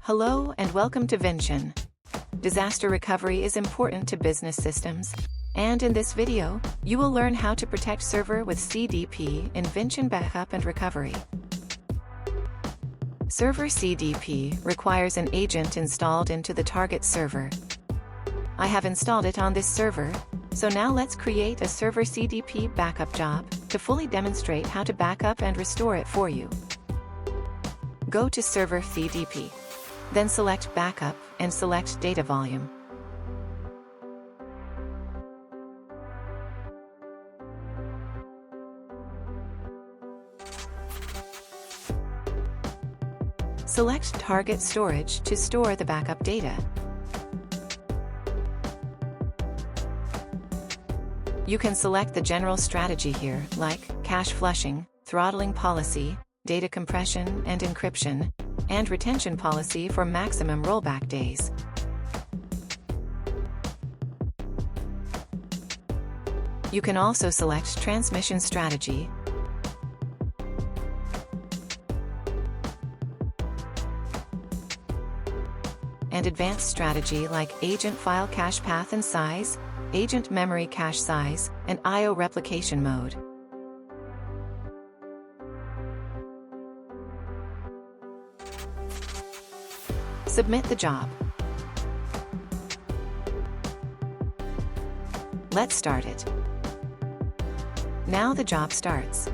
Hello and welcome to Vinchin. Disaster recovery is important to business systems, and in this video, you will learn how to protect server with CDP in Vinchin Backup and Recovery. Server CDP requires an agent installed into the target server. I have installed it on this server, so now let's create a server CDP backup job to fully demonstrate how to backup and restore it for you. Go to Server CDP. Then select Backup and select Data Volume. Select Target Storage to store the backup data. You can select the general strategy here, like cache flushing, throttling policy, data compression and encryption, and retention policy for maximum rollback days. You can also select transmission strategy, and advanced strategy like agent file cache path and size, agent memory cache size, and I/O replication mode. Submit the job. Let's start it. Now the job starts.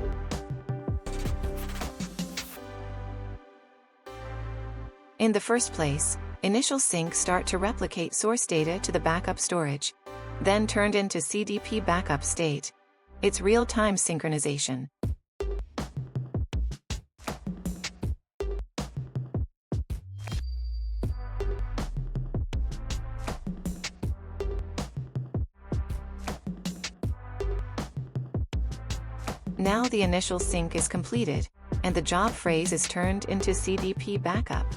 In the first place, initial sync start to replicate source data to the backup storage, then turned into CDP backup state. It's real-time synchronization. Now the initial sync is completed, and the job phrase is turned into CDP backup.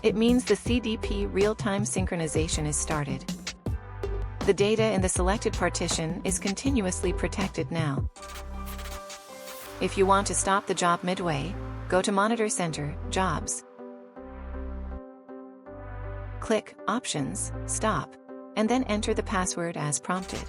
It means the CDP real-time synchronization is started. The data in the selected partition is continuously protected now. If you want to stop the job midway, go to Monitor Center, Jobs. Click Options, Stop, and then enter the password as prompted.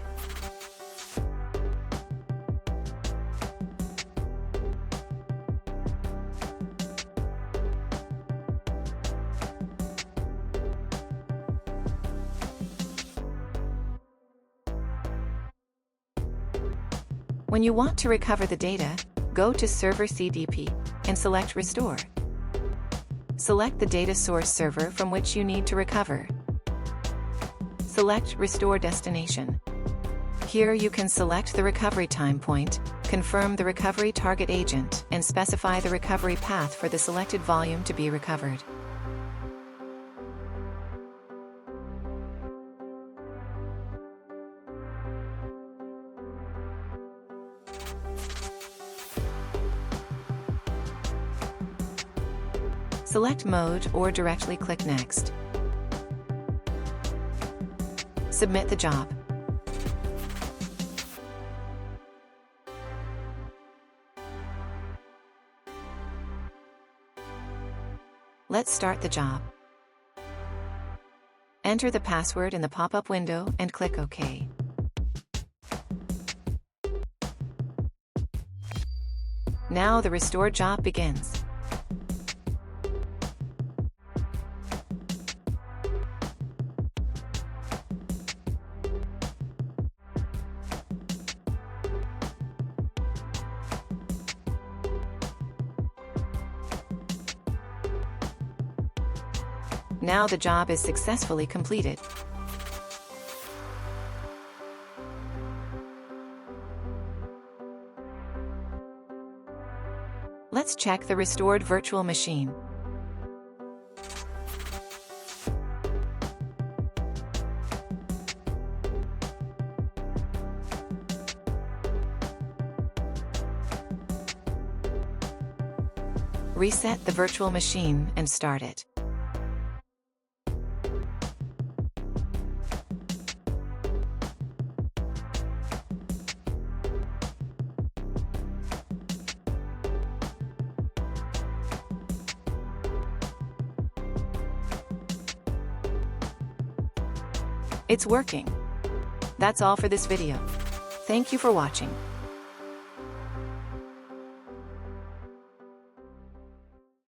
When you want to recover the data, go to Server CDP and select Restore. Select the data source server from which you need to recover. Select Restore Destination. Here you can select the recovery time point, confirm the recovery target agent, and specify the recovery path for the selected volume to be recovered. Select Mode or directly click Next. Submit the job. Let's start the job. Enter the password in the pop-up window and click OK. Now the restore job begins. Now the job is successfully completed. Let's check the restored virtual machine. Reset the virtual machine and start it. It's working. That's all for this video. Thank you for watching.